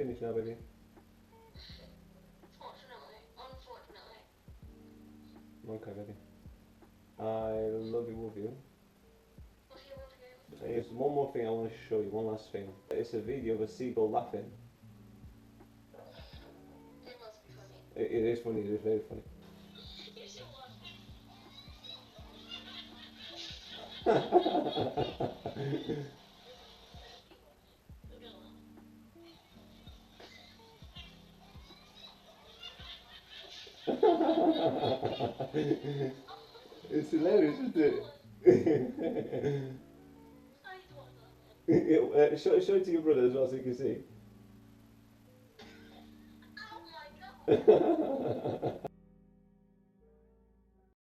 finished now, baby. Unfortunately. Okay, baby. I love you, love you. Love you, love you. There's one more thing I want to show you, one last thing. It's a video of a seagull laughing. It must be funny. It is funny, it is very funny. You should watch It's hilarious, isn't it? I don't know. Show it to your brother as well so you can see. Oh my god.